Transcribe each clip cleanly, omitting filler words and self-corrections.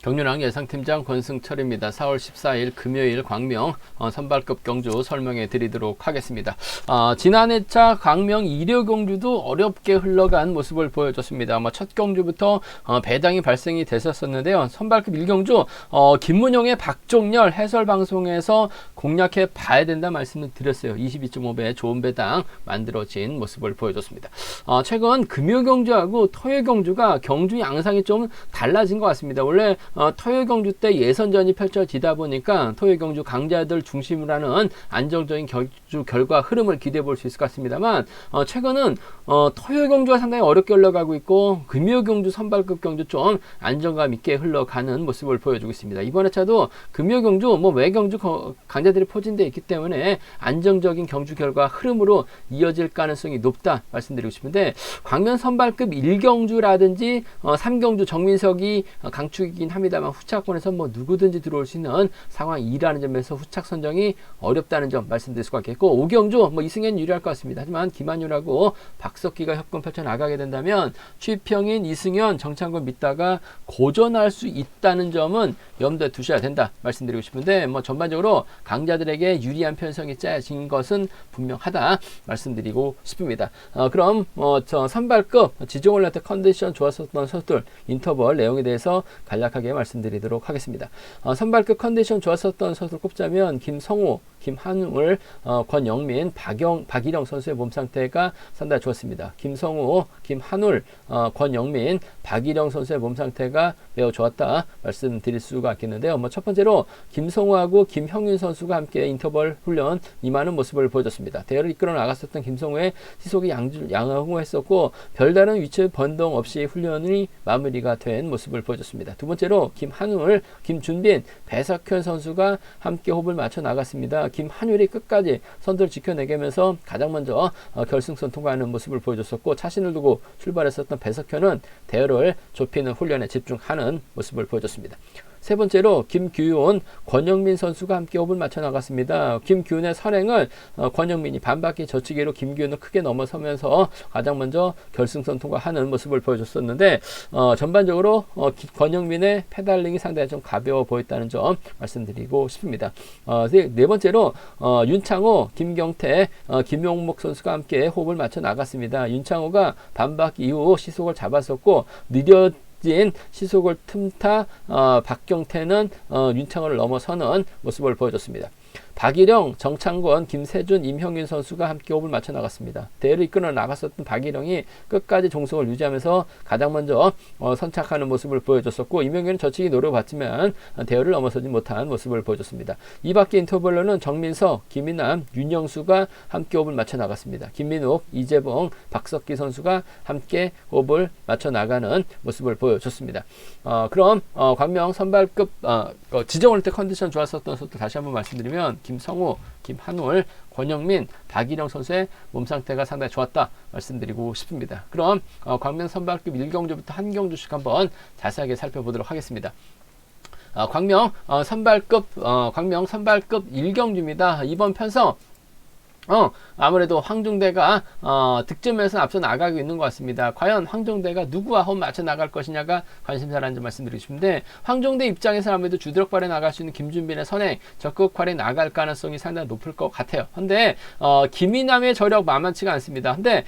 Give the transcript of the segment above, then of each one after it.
경륜왕 예상팀장 권승철입니다. 4월 14일 금요일 광명 선발급 경주 설명해 드리도록 하겠습니다. 지난 회차 광명 1호 경주도 어렵게 흘러간 모습을 보여줬습니다. 첫 경주부터 배당이 발생이 됐었는데요. 선발급 1경주 김문용의 박종렬 해설방송에서 공략해 봐야 된다 말씀을 드렸어요. 22.5배 좋은 배당 만들어진 모습을 보여줬습니다. 최근 금요 경주하고 토요 경주가 경주 양상이 좀 달라진 것 같습니다. 원래 토요 경주 때 예선전이 펼쳐지다 보니까 토요 경주 강자들 중심으로 하는 안정적인 경주 결과 흐름을 기대해 볼 수 있을 것 같습니다만 최근은 토요 경주가 상당히 어렵게 흘러가고 있고 금요 경주 선발급 경주 좀 안정감 있게 흘러가는 모습을 보여주고 있습니다. 이번 회차도 금요 경주 외경주 강자들이 포진되어 있기 때문에 안정적인 경주 결과 흐름으로 이어질 가능성이 높다 말씀드리고 싶은데 광명 선발급 1경주라든지 3경주 정민석이 강축이긴 합니다만 후차권에서 누구든지 들어올 수 있는 상황이라는 점에서 후착 선정이 어렵다는 점 말씀드릴 수가 있겠고 5경주 이승현 유리할 것 같습니다. 하지만 김한율하고 박석기가 협공 펼쳐 나가게 된다면 취평인 이승현 정창근 믿다가 고전할 수 있다는 점은 염두에 두셔야 된다 말씀드리고 싶은데 전반적으로 강자들에게 유리한 편성이 짜여진 것은 분명하다 말씀드리고 싶습니다. 그럼 저 선발급 지종올라트 컨디션 좋았었던 선수들 인터벌 내용에 대해서 간략하게 말씀드리도록 하겠습니다. 선발급 컨디션 좋았었던 선수를 꼽자면 김성우, 김한울, 권영민, 박일영 선수의 몸 상태가 상당히 좋았습니다. 김성우, 김한울, 권영민, 박일영 선수의 몸 상태가 매우 좋았다 말씀드릴 수가 있겠는데요. 첫 번째로 김성우하고 김형윤 선수가 함께 인터벌 훈련 임하는 모습을 보여줬습니다. 대회를 이끌어 나갔었던 김성우의 시속이 양호했었고 별다른 위치 변동 없이 훈련이 마무리가 된 모습을 보여줬습니다. 두 번째로 김한울, 김준빈, 배석현 선수가 함께 호흡을 맞춰 나갔습니다. 김한울이 끝까지 선두를 지켜내면서 가장 먼저 결승선 통과하는 모습을 보여줬었고 자신을 두고 출발했었던 배석현은 대회를 좁히는 훈련에 집중하는 모습을 보여줬습니다. 세 번째로 김규훈, 권영민 선수가 함께 호흡을 맞춰 나갔습니다. 김규훈의 선행을 권영민이 반바퀴 젖히기로 김규훈을 크게 넘어서면서 가장 먼저 결승선 통과하는 모습을 보여줬었는데 전반적으로 권영민의 페달링이 상당히 좀 가벼워 보였다는 점 말씀드리고 싶습니다. 네 번째로 윤창호, 김경태, 김용목 선수가 함께 호흡을 맞춰 나갔습니다. 윤창호가 반바퀴 이후 시속을 잡았었고 시속을 틈타 박경태는 윤창호를 넘어서는 모습을 보여줬습니다. 박일영, 정창권, 김세준, 임형윤 선수가 함께 호흡을 맞춰 나갔습니다. 대회를 이끌어 나갔었던 박일영이 끝까지 종속을 유지하면서 가장 먼저 선착하는 모습을 보여줬었고 임형윤은 저치기 노려봤지만 대회를 넘어서지 못한 모습을 보여줬습니다. 이 밖에 인터벌로는 정민석, 김인남, 윤영수가 함께 호흡을 맞춰 나갔습니다. 김민욱, 이재봉, 박석기 선수가 함께 호흡을 맞춰 나가는 모습을 보여줬습니다. 그럼 광명 선발급 지정올때 컨디션 좋았었던 선수들 다시 한번 말씀드리면 김성우, 김한울, 권영민, 박일영 선수의 몸 상태가 상당히 좋았다 말씀드리고 싶습니다. 그럼 광명 선발급 1경주부터 한 경주씩 한번 자세하게 살펴보도록 하겠습니다. 광명 선발급 1경주입니다. 이번 편성 아무래도 황종대가 득점에서 앞서 나가고 있는 것 같습니다. 과연 황종대가 누구와 호흡 맞춰 나갈 것이냐가 관심사라는 점 말씀드리고 싶은데 황종대 입장에서 아무래도 주드럭발에 나갈 수 있는 김준빈의 선행 적극발에 나갈 가능성이 상당히 높을 것 같아요. 근데 김인남의 저력 만만치가 않습니다. 근데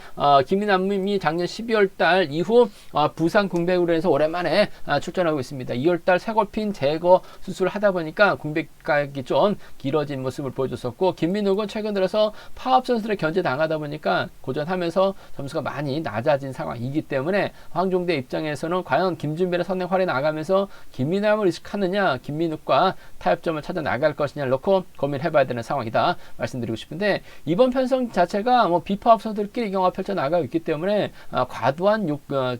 김인남이 작년 12월달 이후 부상 궁백으로 해서 오랜만에 출전하고 있습니다. 2월달 쇄골핀 제거 수술을 하다 보니까 궁백각이 좀 길어진 모습을 보여줬었고 김민욱은 최근 들어서 파업 선수들의 견제 당하다 보니까 고전하면서 점수가 많이 낮아진 상황이기 때문에 황종대 입장에서는 과연 김준빈의 선행 활에 나가면서 김민남을 의식하느냐 김민욱과 타협점을 찾아 나갈 것이냐를 놓고 고민해봐야 되는 상황이다 말씀드리고 싶은데 이번 편성 자체가 비파업 선수들끼리 경합 펼쳐 나가고 있기 때문에 과도한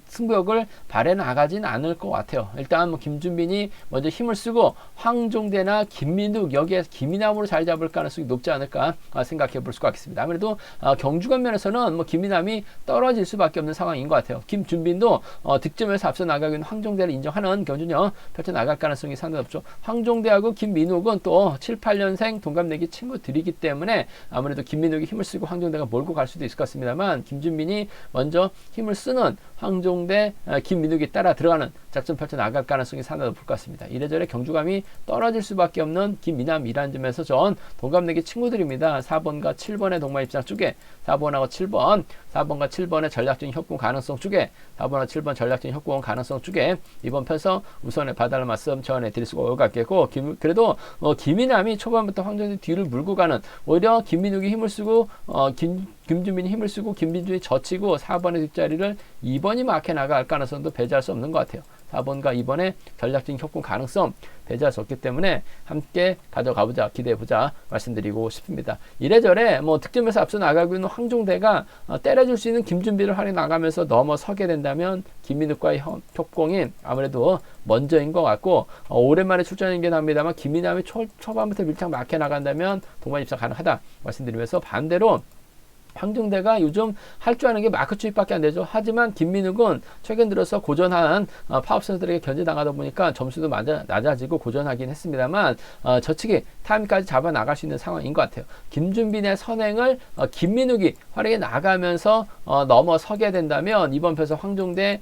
승부욕을 발해 나가진 않을 것 같아요. 일단 김준빈이 먼저 힘을 쓰고 황종대나 김민욱 여기에 김민남으로 자리 잡을 가능성이 높지 않을까 생각해 볼 수가 있겠습니다. 아무래도 경주간 면에서는 뭐 김미남이 떨어질 수밖에 없는 상황인 것 같아요. 김준빈도 득점에서 앞서 나가기는 황종대를 인정하는 경주년 펼쳐 나갈 가능성이 상당히 높죠. 황종대하고 김민욱은 또 7, 8년생 동갑내기 친구들이기 때문에 아무래도 김민욱이 힘을 쓰고 황종대가 몰고 갈 수도 있을 것 같습니다만 김준빈이 먼저 힘을 쓰는 황종대, 김민욱이 따라 들어가는 작전 펼쳐 나갈 가능성이 상당히 높을 것 같습니다. 이래저래 경주감이 떨어질 수밖에 없는 김미남이라는 점에서 전 동갑내기 친구들입니다. 4번과 7번의 동반 입장 쪽에 4번하고 7번, 4번과 7번의 전략적인 협공 가능성 쪽에 4번과 7번 전략적인 협공 가능성 쪽에 이번 편서 우선에 봐달라 말씀 전해드릴 수가 있을 것 같겠고 그래도 김미남이 초반부터 황종대 뒤를 물고 가는 오히려 김민욱이 힘을 쓰고 김준빈이 힘을 쓰고 김민준이 젖히고 4번의 뒷자리를 2번이 막혀 나갈 가능성도 배제할 수 없는 것 같아요. 4번과 2번의 전략적인 협공 가능성 배제할 수 없기 때문에 함께 가져가보자 기대해보자 말씀드리고 싶습니다. 이래저래 뭐 득점에서 앞서 나가고 있는 황종대가 때려줄 수 있는 김준비를 활용 나가면서 넘어서게 된다면 김민욱과의 협공이 아무래도 먼저인 것 같고 오랜만에 출전이긴 합니다만 김민남이 초반부터 밀착 막혀 나간다면 동반 입상 가능하다 말씀드리면서 반대로 황종대가 요즘 할 줄 아는 게 마크 추입밖에 안 되죠. 하지만 김민욱은 최근 들어서 고전한 파업 선수들에게 견제당하다 보니까 점수도 낮아지고 고전하긴 했습니다만 저측이 타임까지 잡아 나갈 수 있는 상황인 것 같아요. 김준빈의 선행을 김민욱이 활용해 나가면서 넘어서게 된다면 이번 편에서 황종대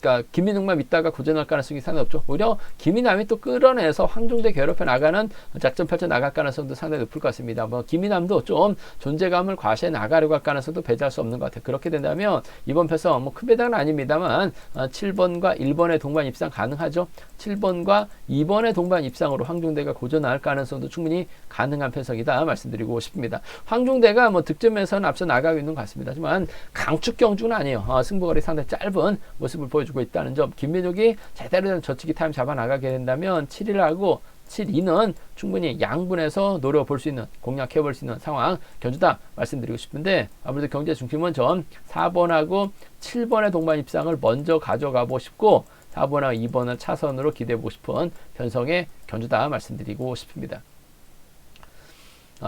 그러니까 김민욱만 믿다가 고전할 가능성이 상당히 없죠. 오히려 김민남이 또 끌어내서 황종대 괴롭혀 나가는 작전 펼쳐 나갈 가능성도 상당히 높을 것 같습니다. 뭐 김민남도 좀 존재감을 과시해 나가려고 할 가능성도 배제할 수 없는 것 같아요. 그렇게 된다면 이번 편에서 뭐 큰 배당은 아닙니다만 7번과 1번의 동반 입상 가능하죠. 7번과 2번의 동반 입상으로 황종대가 고전할 가능성도 충분히 가능한 편성이다 말씀드리고 싶습니다. 황종대가 뭐 득점에서는 앞서 나가고 있는 것 같습니다. 하지만 강축 경주는 아니에요. 승부거리 상당히 짧은 모습을 보여주고 있다는 점. 김민욱이 제대로 된 저치기 타임 잡아 나가게 된다면 7일하고 7-2는 충분히 양분해서 노려볼 수 있는 공략해볼 수 있는 상황 견주다 말씀드리고 싶은데 아무래도 경제 중심은 전 4번하고 7번의 동반 입상을 먼저 가져가고 싶고 4번하고 2번을 차선으로 기대해보고 싶은 편성의 견주다 말씀드리고 싶습니다.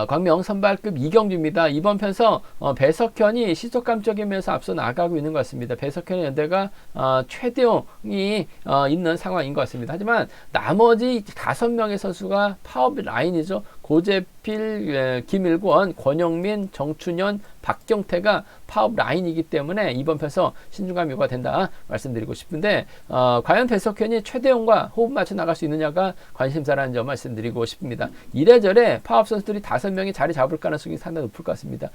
광명 선발급 이경주입니다. 이번 편서 배석현이 시속감적이면서 앞서 나가고 있는 것 같습니다. 배석현의 연대가 최대용이 있는 상황인 것 같습니다. 하지만 나머지 5명의 선수가 파업 라인이죠. 고재필, 김일권, 권영민, 정춘현, 박경태가 파업 라인이기 때문에 이번 편에서 신중함이 요구된다 말씀드리고 싶은데 과연 배석현이 최대용과 호흡 맞춰 나갈 수 있느냐가 관심사라는 점 말씀드리고 싶습니다. 이래저래 파업 선수들이 5명이 자리 잡을 가능성이 상당히 높을 것 같습니다.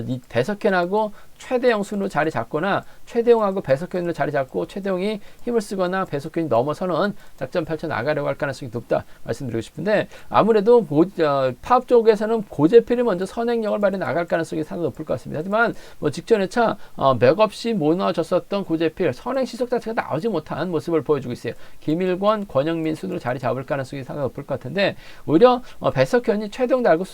이 배석현하고 최대용 순으로 자리 잡거나 최대용하고 배석현으로 자리 잡고 최대용이 힘을 쓰거나 배석현이 넘어서는 작전 펼쳐 나가려고 할 가능성이 높다 말씀드리고 싶은데 아무래도 파업 쪽에서는 고재필이 먼저 선행력을 발휘해 나갈 가능성이 상당히 높을 것 같습니다. 하지만 뭐 직전에 맥없이 무너졌었던 고재필 선행 시속 자체가 나오지 못한 모습을 보여주고 있어요. 김일권, 권영민 순으로 자리 잡을 가능성이 상당히 높을 것 같은데 오히려 배석현이 최대용 달고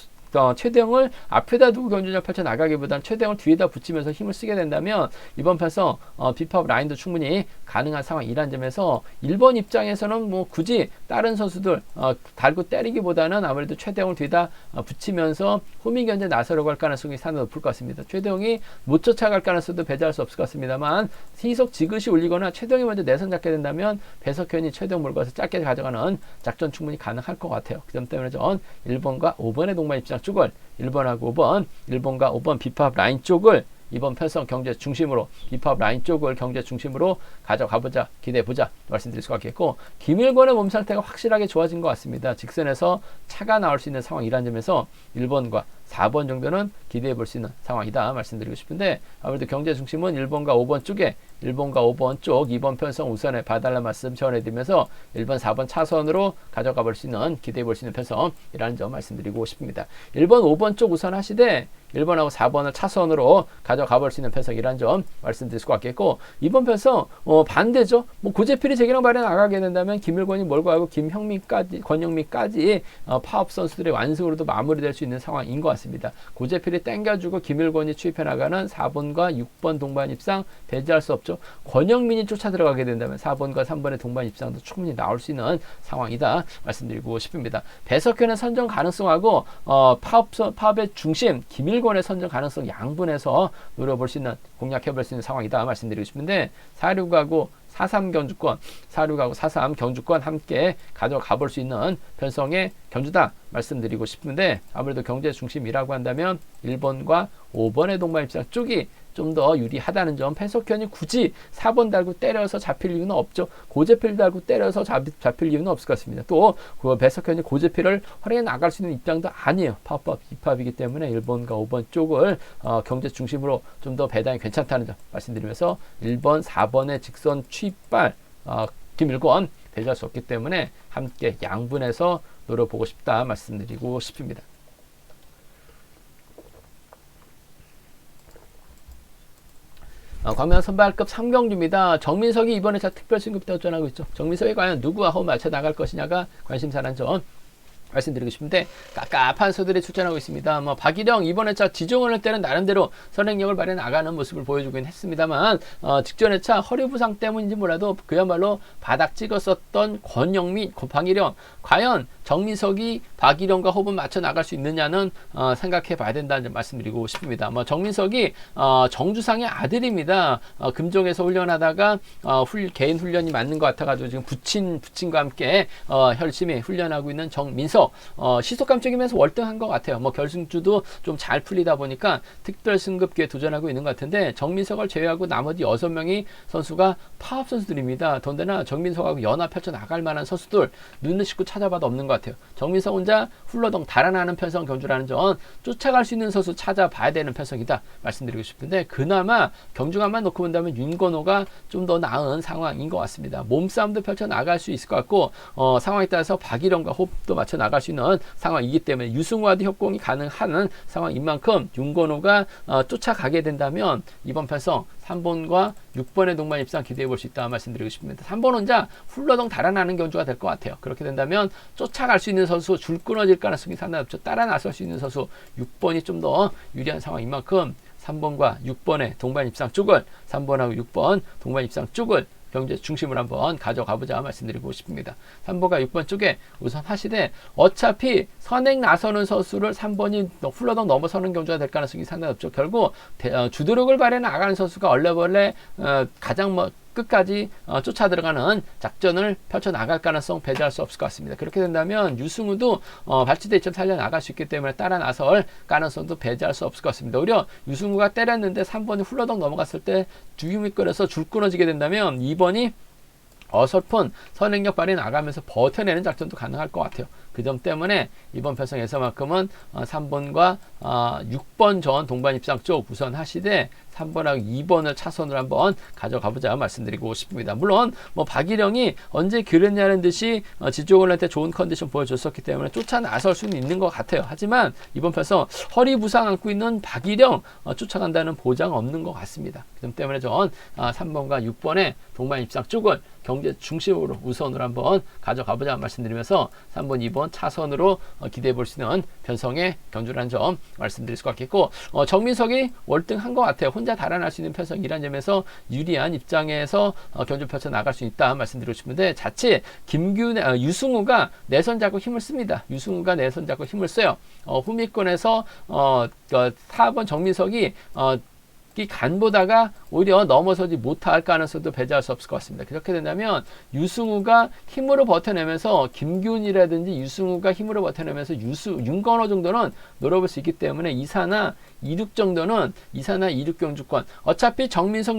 최대형을 앞에다 두고 경주전을 펼쳐 나가기보다는 최대형을 뒤에다 붙이면서 힘을 쓰게 된다면 이번 편에서 비파업 라인도 충분히 가능한 상황이라는 점에서 1번 입장에서는 뭐 굳이 다른 선수들 달고 때리기보다는 아무래도 최대형을 뒤에다 붙이면서 호미 견제 나서려고 할 가능성이 상당히 높을 것 같습니다. 최대형이 못 쫓아갈 가능성도 배제할 수 없을 것 같습니다만 희속 지그시 올리거나 최대형이 먼저 내선 잡게 된다면 배석현이 최대형 몰고 가서 짧게 가져가는 작전 충분히 가능할 것 같아요. 그 점 때문에 전 1번과 5번의 동반 입장 쪽을 1번하고 5번, 1번과 5번 비파업 라인 쪽을 이번 편성 경제 중심으로 비파업 라인 쪽을 경제 중심으로 가져가보자 기대해보자 말씀드릴 수가 있겠고 김일권의 몸 상태가 확실하게 좋아진 것 같습니다. 직선에서 차가 나올 수 있는 상황이라는 점에서 1번과 4번 정도는 기대해 볼 수 있는 상황이다 말씀드리고 싶은데 아무래도 경제 중심은 1번과 5번 쪽에 1번과 5번 쪽 2번 편성 우선에 봐달라는 말씀 전해드리면서 1번 4번 차선으로 가져가 볼 수 있는 기대해 볼 수 있는 편성이라는 점 말씀드리고 싶습니다. 1번 5번 쪽 우선 하시되 1번하고 4번을 차선으로 가져가 볼 수 있는 편성이라는 점 말씀드릴 수가 있겠고, 이번 편성 반대죠. 뭐 고재필이 재기랑 발에 나가게 된다면 김일권이 몰고하고 김형민까지, 권영민까지 파업 선수들의 완승으로도 마무리될 수 있는 상황인 것 같습니다. 고재필이 땡겨주고 김일권이 추입해 나가는 4번과 6번 동반 입상 배제할 수 없죠. 권영민이 쫓아 들어가게 된다면 4번과 3번의 동반 입상도 충분히 나올 수 있는 상황이다 말씀드리고 싶습니다. 배석현의 선정 가능성하고 파업의 중심 김일권의 선정 가능성 양분해서 노려볼 수 있는, 공략해 볼 수 있는 상황이다 말씀드리고 싶은데, 46하고 43 경주권, 46하고 43 경주권 함께 가져가 볼 수 있는 편성의 경주다 말씀드리고 싶은데, 아무래도 경제 중심이라고 한다면 1번과 5번의 동반 입상 쪽이 좀 더 유리하다는 점, 배석현이 굳이 4번 달고 때려서 잡힐 이유는 없죠. 고재필 달고 때려서 잡힐 이유는 없을 것 같습니다. 또 배석현이 고재필을 활용해 나갈 수 있는 입장도 아니에요. 파업 입합이기 때문에 1번과 5번 쪽을 경제 중심으로 좀 더 배당이 괜찮다는 점 말씀드리면서, 1번, 4번의 직선 취입발 김일권 배제할 수 없기 때문에 함께 양분해서 노려보고 싶다 말씀드리고 싶습니다. 광명 선발급 3경주입니다. 정민석이 이번에 특별 승급 도전하고 있죠. 정민석이 과연 누구와 호흡 맞춰 나갈 것이냐가 관심사란 점 말씀드리고 싶은데, 깝깝한 선수들이 출전하고 있습니다. 박일영 이번 회차 지종을 할 때는 나름대로 선행력을 발휘해 나가는 모습을 보여주긴 했습니다만, 직전 회차 허리 부상 때문인지 몰라도 그야말로 바닥 찍었었던 권영민, 박일영, 과연 정민석이 박일영과 호흡을 맞춰 나갈 수 있느냐는 생각해 봐야 된다는 점 말씀드리고 싶습니다. 정민석이 정주상의 아들입니다. 금종에서 훈련하다가 개인 훈련이 맞는 것 같아가지고 지금 부친과 함께 열심히 훈련하고 있는 정민석, 시속감적이면서 월등한 것 같아요. 결승주도 좀 잘 풀리다 보니까 특별 승급기에 도전하고 있는 것 같은데, 정민석을 제외하고 나머지 6명이 선수가 파업 선수들입니다. 더군다나 정민석하고 연합 펼쳐 나갈 만한 선수들 눈을 씻고 찾아봐도 없는 것 같아요. 정민석 혼자 훌러덩 달아나는 편성 경주라는 점, 쫓아갈 수 있는 선수 찾아봐야 되는 편성이다 말씀드리고 싶은데, 그나마 경주간만 놓고 본다면 윤건호가 좀 더 나은 상황인 것 같습니다. 몸싸움도 펼쳐 나갈 수 있을 것 같고, 상황에 따라서 박일영과 호흡도 맞춰 나갈 수 있는 상황이기 때문에 유승우와도 협공이 가능한 상황인 만큼 윤건호가 쫓아가게 된다면 이번 편성 3번과 6번의 동반 입상 기대해 볼 수 있다 말씀드리고 싶습니다. 3번 혼자 훌러덩 달아나는 경주가 될 것 같아요. 그렇게 된다면 쫓아갈 수 있는 선수, 줄 끊어질 가능성이 상당히 없죠. 따라 나설 수 있는 선수 6번이 좀 더 유리한 상황인 만큼 3번과 6번의 동반 입상 쪽을, 3번하고 6번 동반 입상 쪽을 경제 중심으로 한번 가져가 보자 말씀드리고 싶습니다. 3번과 6번 쪽에 우선 하시되, 어차피 선행 나서는 선수를 3번이 훌러덩 넘어서는 경주가 될 가능성이 상당히 없죠. 결국 주도력을 발휘해 나가는 선수가 원래 가장 끝까지 쫓아 들어가는 작전을 펼쳐 나갈 가능성 배제할 수 없을 것 같습니다. 그렇게 된다면 유승우도 발치대 2점 살려 나갈 수 있기 때문에 따라 나설 가능성도 배제할 수 없을 것 같습니다. 오히려 유승우가 때렸는데 3번이 훌러덩 넘어갔을 때 주임이 끌어서 줄 끊어지게 된다면 2번이 어설픈 선행력 발휘 나가면서 버텨내는 작전도 가능할 것 같아요. 그 점 때문에 이번 편성에서만큼은 3번과 6번 전 동반 입상 쪽 우선 하시되, 3번하고 2번을 차선으로 한번 가져가 보자 말씀드리고 싶습니다. 물론 박일영이 언제 그랬냐는 듯이 지조원한테 좋은 컨디션 보여줬었기 때문에 쫓아 나설 수는 있는 것 같아요. 하지만 이번 편성 허리 부상 안고 있는 박일영 쫓아간다는 보장 없는 것 같습니다. 그 점 때문에 전 3번과 6번의 동반 입상 쪽을 경제 중심으로 우선으로 한번 가져가 보자 말씀드리면서 3번, 2번 차선으로 기대해 볼 수 있는 편성의 경주라는 점 말씀드릴 수가 있겠고, 정민석이 월등한 것 같아요. 혼자 달아날 수 있는 편성이라는 점에서 유리한 입장에서 경주 펼쳐 나갈 수 있다 말씀드리고 싶은데, 자칫 유승우가 내선 잡고 힘을 씁니다. 유승우가 내선 잡고 힘을 써요. 후미권에서 4번 정민석이 간보다가 오히려 넘어서지 못할 가능성도 배제할 수 없을 것 같습니다. 그렇게 된다면 유승우가 힘으로 버텨내면서, 김기훈이라든지 유승우가 힘으로 버텨내면서 윤건호 정도는 노려볼 수 있기 때문에 2사나 2륙 정도는 2사나 2륙 경주권, 어차피 정민석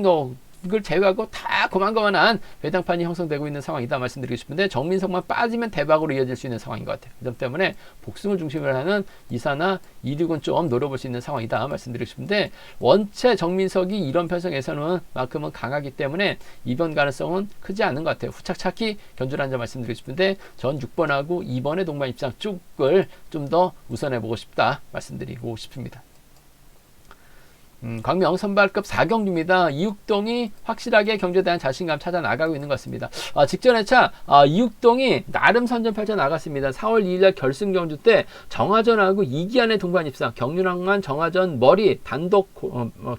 이걸 제외하고 다 고만고만한 배당판이 형성되고 있는 상황이다 말씀드리고 싶은데, 정민석만 빠지면 대박으로 이어질 수 있는 상황인 것 같아요. 그 점 때문에 복승을 중심으로 하는 2사나 2륙은 좀 노려볼 수 있는 상황이다 말씀드리고 싶은데, 원체 정민석이 이런 편성에서는 만큼은 강하기 때문에 이번 가능성은 크지 않은 것 같아요. 후착착히 견주라는 점 말씀드리고 싶은데, 전 6번하고 2번의 동반 입상 쪽을 좀 더 우선해보고 싶다 말씀드리고 싶습니다. 광명 선발급 4경주입니다. 이육동이 확실하게 경주에 대한 자신감 찾아 나가고 있는 것 같습니다. 직전 회차 이육동이 나름 선전 펼쳐 나갔습니다. 4월 2일 결승 경주 때 정화전하고 이기안의 동반 입상, 경륜왕만 정화전 머리 단독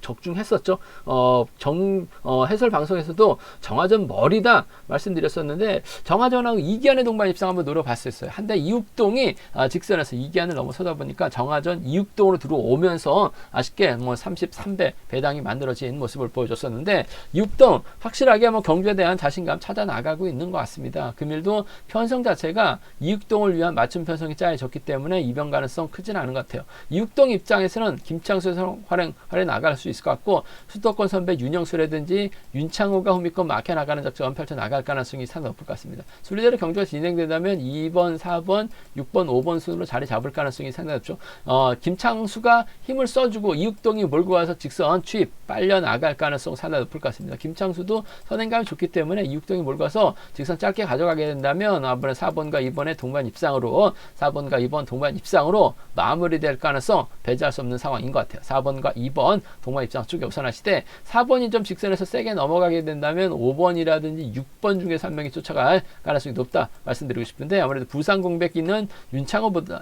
적중했었죠. 해설 방송에서도 정화전 머리다 말씀드렸었는데 정화전하고 이기안의 동반 입상 한번 노려봤었어요. 한데 이육동이 직선에서 이기안을 넘어서다 보니까 정화전 이육동으로 들어오면서 아쉽게 33배 배당이 만들어진 모습을 보여줬었는데 이육동 확실하게 경주에 대한 자신감 찾아 나가고 있는 것 같습니다. 금일도 편성 자체가 이육동을 위한 맞춤 편성이 짜여졌기 때문에 이변 가능성 크진 않은 것 같아요. 이육동 입장에서는 김창수에서 활용 나갈 수 있을 것 같고 수도권 선배 윤영수라든지 윤창호가 후미권 막혀 나가는 작전 펼쳐 나갈 가능성이 상당히 높을 것 같습니다. 순리대로 경주가 진행된다면 2번, 4번, 6번, 5번 순으로 자리 잡을 가능성이 상당히 높죠. 김창수가 힘을 써주고 이육동이 몰고 와서 직선 추입 빨려 나갈 가능성 상당히 높을 것 같습니다. 김창수도 선행감이 좋기 때문에 이육동이 몰고 와서 직선 짧게 가져가게 된다면 이번에 4번과 2번의 동반 입상으로 4번과 2번 동반 입상으로 마무리될 가능성 배제할 수 없는 상황인 것 같아요. 4번과 2번 동반 입상 쪽에 우선하시되 4번이 좀 직선에서 세게 넘어가게 된다면 5번이라든지 6번 중에서 한 명이 쫓아갈 가능성이 높다 말씀드리고 싶은데 아무래도 부산 공백기는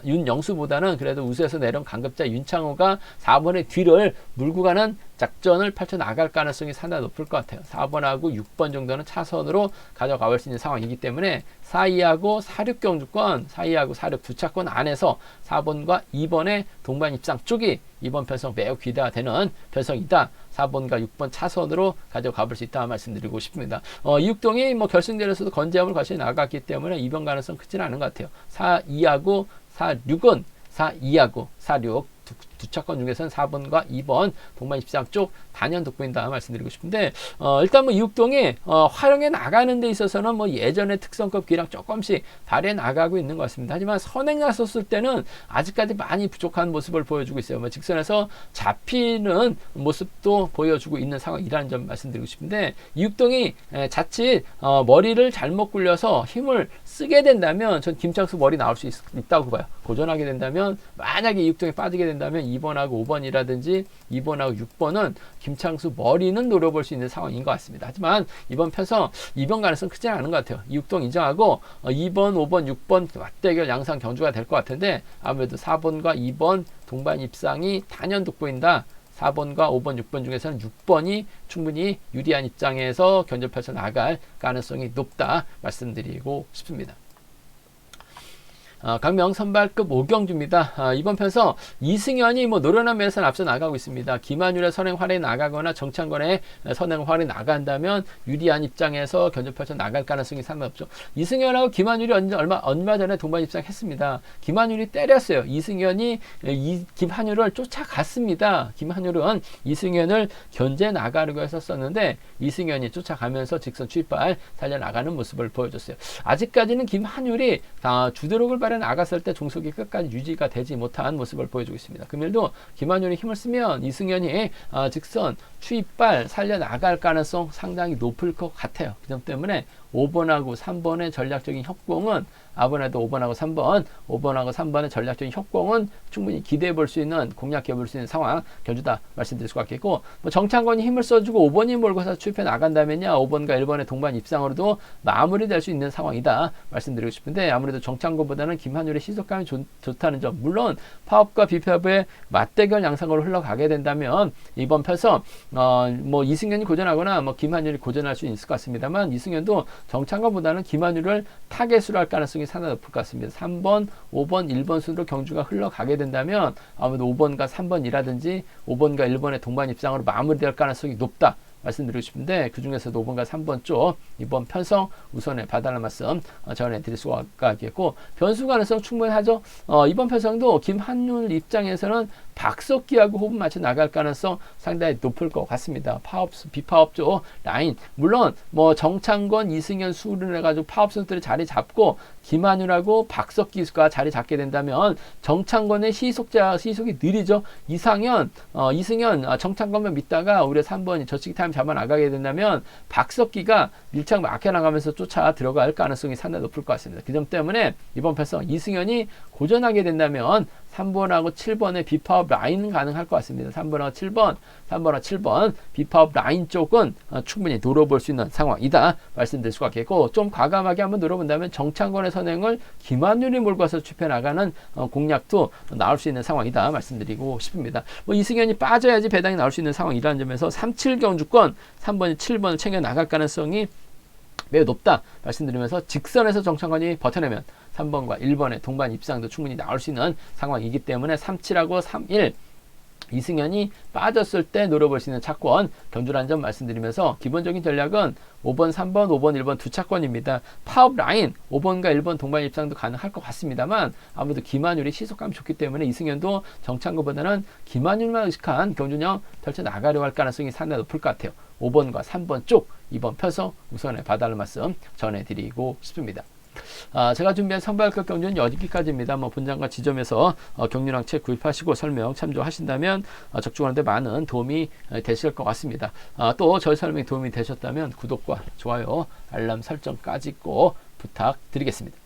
윤영수보다는 그래도 우수에서 내려온 강급자 윤창호가 4번의 뒤를 물고 가는 작전을 펼쳐 나갈 가능성이 상당히 높을 것 같아요. 4번하고 6번 정도는 차선으로 가져가 볼 수 있는 상황이기 때문에 4.2하고 4.6 경주권, 4.2하고 4.6 두 차권 안에서 4번과 2번의 동반 입상 쪽이 이번 편성 매우 기대가 되는 편성이다. 4번과 6번 차선으로 가져가 볼 수 있다 말씀드리고 싶습니다. 이육동이 결승전에서도 건재함을 과시 나갔기 때문에 이변 가능성 크지는 않은 것 같아요. 4.2하고 4.6은 4.2하고 4.6 두 차권 중에서는 4번과 2번 동반 입상 쪽 단연 돋보인다 말씀드리고 싶은데 일단 이육동이 활용해 나가는 데 있어서는 예전의 특성급 기량 조금씩 발휘해 나가고 있는 것 같습니다. 하지만 선행 나섰을 때는 아직까지 많이 부족한 모습을 보여주고 있어요. 직선에서 잡히는 모습도 보여주고 있는 상황이라는 점 말씀드리고 싶은데 이육동이 자칫 머리를 잘못 굴려서 힘을 쓰게 된다면 전 김창수 머리 나올 수 있다고 봐요. 고전하게 된다면 만약에 이육동이 빠지게 된다면 2번하고 5번이라든지 2번하고 6번은 김창수 머리는 노려볼 수 있는 상황인 것 같습니다. 하지만 이번 편성 2번 가능성 크지 않은 것 같아요. 이육동 인정하고 2번, 5번, 6번 맞대결 양상 경주가 될 것 같은데 아무래도 4번과 2번 동반 입상이 단연 돋보인다. 4번과 5번, 6번 중에서는 6번이 충분히 유리한 입장에서 견적 펼쳐 나갈 가능성이 높다 말씀드리고 싶습니다. 강명 선발급 5경주입니다. 이번 편서 이승현이 노련한 면에서 앞서 나가고 있습니다. 김한율의 선행 활에 나가거나 정창권의 선행 활에 나간다면 유리한 입장에서 견적 펼쳐 나갈 가능성이 상당히 없죠. 이승현하고 김한율이 얼마 전에 동반 입상했습니다. 김한율이 때렸어요. 이승현이 김한율을 쫓아갔습니다. 김한율은 이승현을 견제 나가려고 했었는데 이승현이 쫓아가면서 직선 추입발 살려나가는 모습을 보여줬어요. 아직까지는 김한율이 주도력을 나갔을 때 종속이 끝까지 유지가 되지 못한 모습을 보여주고 있습니다. 금일도 김한율이 힘을 쓰면 이승현이 직선 추입발 살려나갈 가능성 상당히 높을 것 같아요. 그 점 때문에 5번하고 3번의 전략적인 협공은 이번에도 5번하고 3번의 전략적인 협공은 충분히 기대해 볼 수 있는, 공략해 볼 수 있는 상황 견주다 말씀드릴 수가 있겠고, 정창권이 힘을 써주고 5번이 몰고서 추입해 나간다면요 5번과 1번의 동반 입상으로도 마무리될 수 있는 상황이다 말씀드리고 싶은데, 아무래도 정창권보다는 김한율의 시속감이 좋다는 점, 물론 파업과 비파업의 맞대결 양상으로 흘러가게 된다면 이번 편서 이승현이 고전하거나 김한율이 고전할 수 있을 것 같습니다만, 이승현도 정창권보다는 김한율을 타겟으로 할 가능성이 상당히 높을 것 같습니다. 3번, 5번, 1번 순으로 경주가 흘러가게 된다면 아무래도 5번과 3번이라든지 5번과 1번의 동반 입상으로 마무리될 가능성이 높다 말씀드리고 싶은데, 그 중에서도 5번과 3번 쪽 이번 편성 우선에 봐달라는 말씀 전해드릴 수가 있겠고, 변수 가능성 충분하죠. 이번 편성도 김한율 입장에서는 박석기하고 호흡 맞춰 나갈 가능성 상당히 높을 것 같습니다. 비파업 쪽 라인, 물론 정창권, 이승현 수를 해가지고 파업 선수들이 자리 잡고 김한율하고 박석기가 자리 잡게 된다면 정창권의 시속이 느리죠. 이승현, 정창권만 믿다가 우리 3번이 저치기 타임 잡아 나가게 된다면 박석기가 밀착 막혀 나가면서 쫓아 들어갈 가능성이 상당히 높을 것 같습니다. 그 점 때문에 이번 편성 이승현이 고전하게 된다면 3번하고 7번의 비파업 라인은 가능할 것 같습니다. 3번하고 7번, 3번하고 7번 비파업 라인 쪽은 충분히 노려볼 수 있는 상황이다 말씀드릴 수가 있겠고, 좀 과감하게 한번 노려본다면 정창권의 선행을 김한율이 몰고 와서 좁혀나가는 공략도 나올 수 있는 상황이다 말씀드리고 싶습니다. 뭐 이승현이 빠져야지 배당이 나올 수 있는 상황이라는 점에서 3-7 경주권 3번이 7번을 챙겨 나갈 가능성이 매우 높다 말씀드리면서, 직선에서 정창권이 버텨내면 3번과 1번의 동반 입상도 충분히 나올 수 있는 상황이기 때문에 3-7하고 3-1 이승현이 빠졌을 때 노려볼 수 있는 차권 경주라는 점 말씀드리면서, 기본적인 전략은 5번, 3번, 5번, 1번 두 차권입니다. 파업 라인 5번과 1번 동반 입상도 가능할 것 같습니다만, 아무래도 김한율이 시속감이 좋기 때문에 이승현도 정창구보다는 김한율만 의식한 경주령 펼쳐 나가려고 할 가능성이 상당히 높을 것 같아요. 5번과 3번 쪽 2번 펴서 우선에 봐달라는 말씀 전해드리고 싶습니다. 제가 준비한 선발급 경주는 여기까지입니다. 본장과 지점에서 경륜왕 책 구입하시고 설명 참조하신다면 적중하는데 많은 도움이 되실 것 같습니다. 또 저희 설명이 도움이 되셨다면 구독과 좋아요, 알람 설정까지 꼭 부탁드리겠습니다.